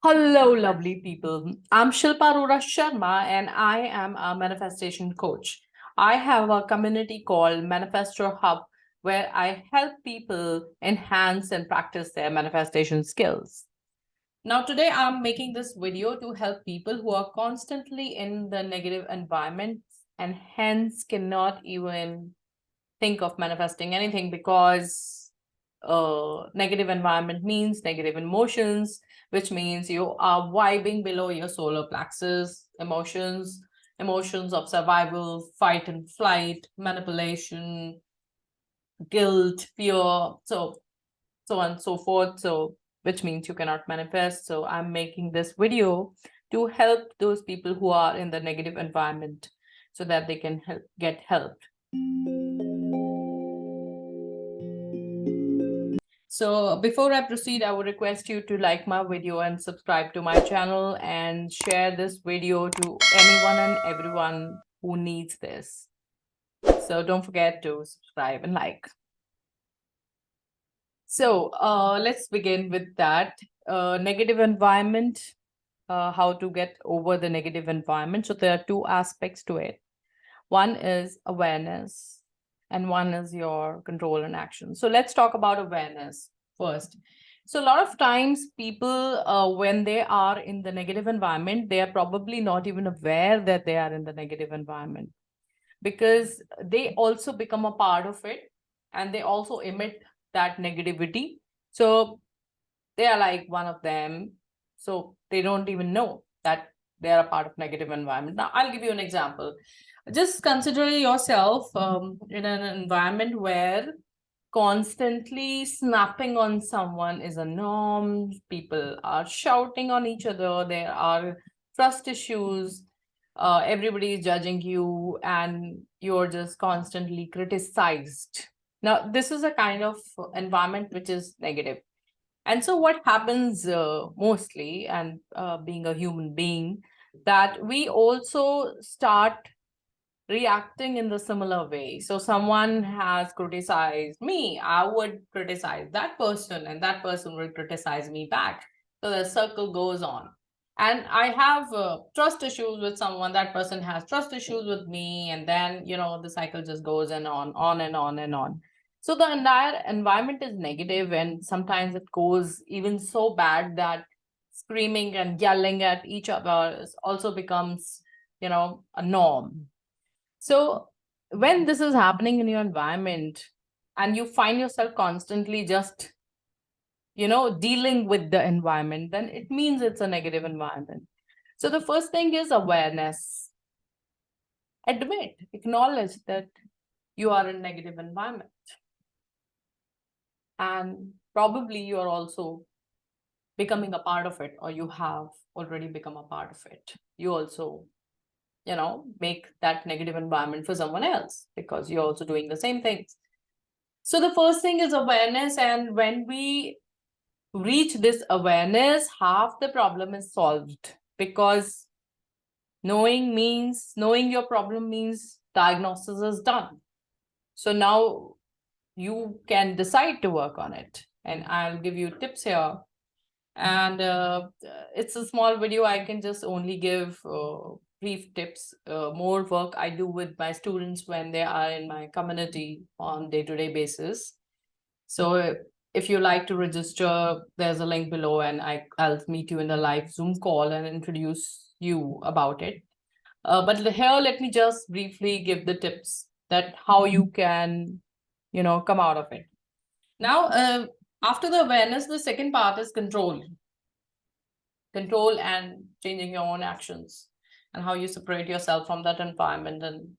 Hello, lovely people. I'm ShilpaAroraSharma and I am a manifestation coach. I have a community called Manifestor Hub where I help people enhance and practice their manifestation skills. Now, today I'm making this video to help people who are constantly in the negative environment and hence cannot even think of manifesting anything because negative environment means negative emotions, which means you are vibing below your solar plexus, emotions of survival, fight and flight, manipulation, guilt, fear, so on and so forth. So which means you cannot manifest. So I'm making this video to help those people who are in the negative environment so that they can get help. So before I proceed, I would request you to like my video and subscribe to my channel and share this video to anyone and everyone who needs this. So don't forget to subscribe and like. So let's begin with that. Negative environment, how to get over the negative environment. So there are two aspects to it. One is awareness and one is your control and action. So let's talk about awareness first. So a lot of times people, when they are in the negative environment, they are probably not even aware that they are in the negative environment because they also become a part of it and they also emit that negativity. So they are like one of them. So they don't even know that they are a part of negative environment. Now, I'll give you an example. Just consider yourself in an environment where constantly snapping on someone is a norm. People are shouting on each other. There are trust issues. Everybody is judging you and you're just constantly criticized. Now, this is a kind of environment which is negative. And so what happens mostly, and being a human being, that we also start reacting in the similar way. So someone has criticized me, I would criticize that person, and that person will criticize me back. So the circle goes on. And I have trust issues with someone, that person has trust issues with me, and then, the cycle just goes and on and on and on. So the entire environment is negative, and sometimes it goes even so bad that screaming and yelling at each other also becomes, a norm. So when this is happening in your environment and you find yourself constantly just, dealing with the environment, then it means it's a negative environment. So the first thing is awareness. Admit, acknowledge that you are in a negative environment. And probably you are also becoming a part of it, or you have already become a part of it. You also make that negative environment for someone else because you're also doing the same things. So the first thing is awareness. And when we reach this awareness, half the problem is solved, because knowing your problem means diagnosis is done. So now you can decide to work on it. And I'll give you tips here. And it's a small video. I can just only give brief tips. More work I do with my students when they are in my community on day-to-day basis. So if you like to register, there's a link below, and I'll meet you in a live Zoom call and introduce you about it. But here, let me just briefly give the tips that how you can, come out of it. Now, after the awareness, the second part is control. Control and changing your own actions and how you separate yourself from that environment and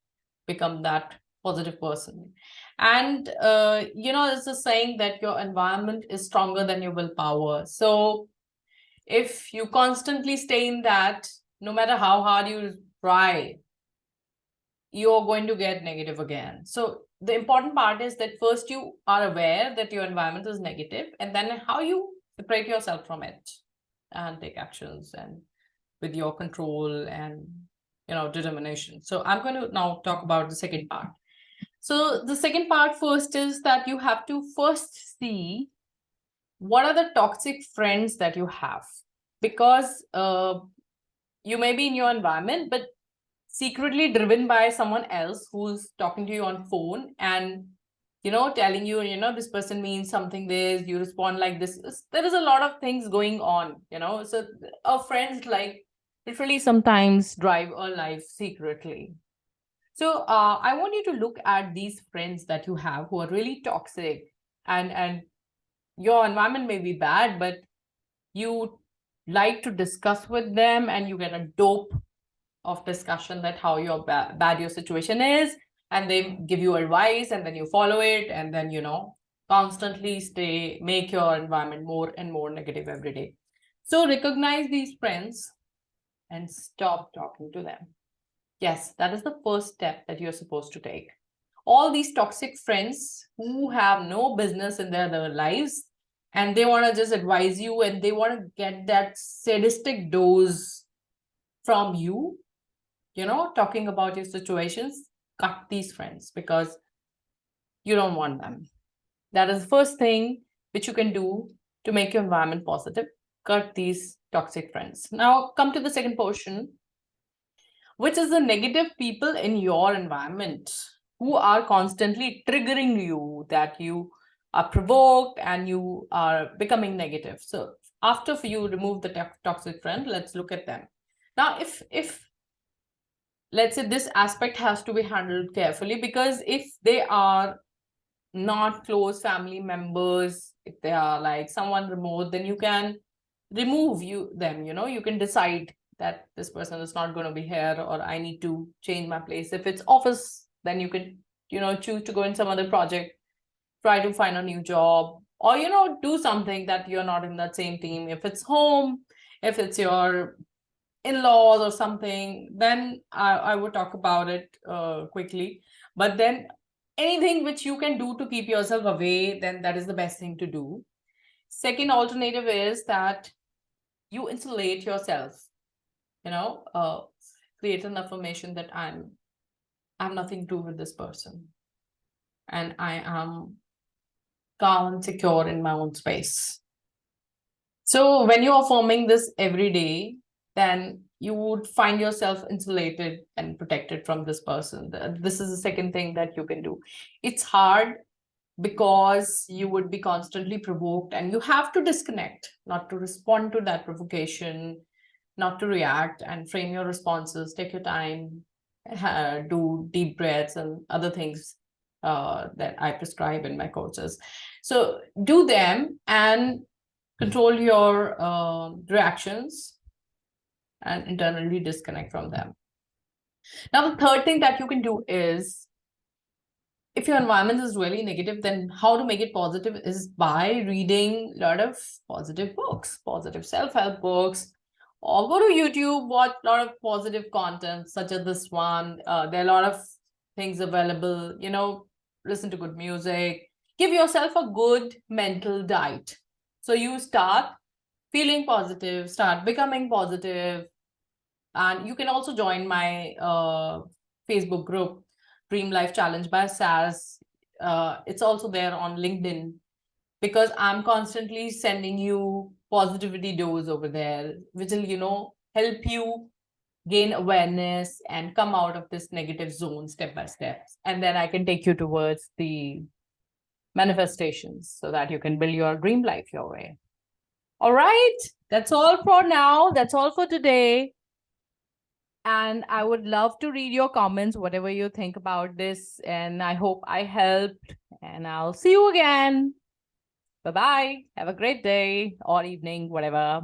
become that positive person. And, it's a saying that your environment is stronger than your willpower. So if you constantly stay in that, no matter how hard you try, you're going to get negative again. So the important part is that first you are aware that your environment is negative, and then how you separate yourself from it and take actions and with your control and determination. So I'm going to now talk about the second part. So the second part first is that you have to first see what are the toxic friends that you have. because you may be in your environment, but secretly driven by someone else who's talking to you on phone and telling you, this person means something, this, you respond like this. There is a lot of things going on, so our friends like literally sometimes drive our life secretly. So I want you to look at these friends that you have who are really toxic, and your environment may be bad, but you like to discuss with them and you get a dope of discussion that how bad your situation is, and they give you advice and then you follow it, and then constantly make your environment more and more negative every day. So recognize these friends and stop talking to them. Yes, that is the first step that you're supposed to take. All these toxic friends who have no business in their lives, and they want to just advise you and they want to get that sadistic dose from you, talking about your situations, cut these friends because you don't want them. That is the first thing which you can do to make your environment positive. Cut these toxic friends. Now come to the second portion, which is the negative people in your environment who are constantly triggering you, that you are provoked and you are becoming negative. So after you remove the toxic friend, let's look at them. Now, if let's say this aspect has to be handled carefully, because if they are not close family members, if they are like someone remote, then you can remove them. You can decide that this person is not going to be here, or I need to change my place. If it's office, then you can choose to go in some other project, try to find a new job, or do something that you're not in that same team. If it's home, if it's your in-laws or something, then I would talk about it quickly. But then anything which you can do to keep yourself away, then that is the best thing to do. Second alternative is that you insulate yourself, create an affirmation that I have nothing to do with this person, and I am calm and secure in my own space. So when you're affirming this every day, then you would find yourself insulated and protected from this person. This is the second thing that you can do. It's hard because you would be constantly provoked and you have to disconnect, not to respond to that provocation, not to react, and frame your responses, take your time, do deep breaths and other things that I prescribe in my courses. So do them and control your reactions and internally disconnect from them. Now, the third thing that you can do is, if your environment is really negative, then how to make it positive is by reading a lot of positive books, positive self-help books, or go to YouTube, watch a lot of positive content, such as this one. There are a lot of things available, listen to good music, give yourself a good mental diet. So you start feeling positive, start becoming positive. And you can also join my Facebook group, Dream Life Challenge by SAS. It's also there on LinkedIn, because I'm constantly sending you positivity dose over there, which will, help you gain awareness and come out of this negative zone step by step. And then I can take you towards the manifestations so that you can build your dream life your way. All right, that's all for now. That's all for today. And I would love to read your comments, whatever you think about this. And I hope I helped. And I'll see you again. Bye-bye. Have a great day or evening, whatever.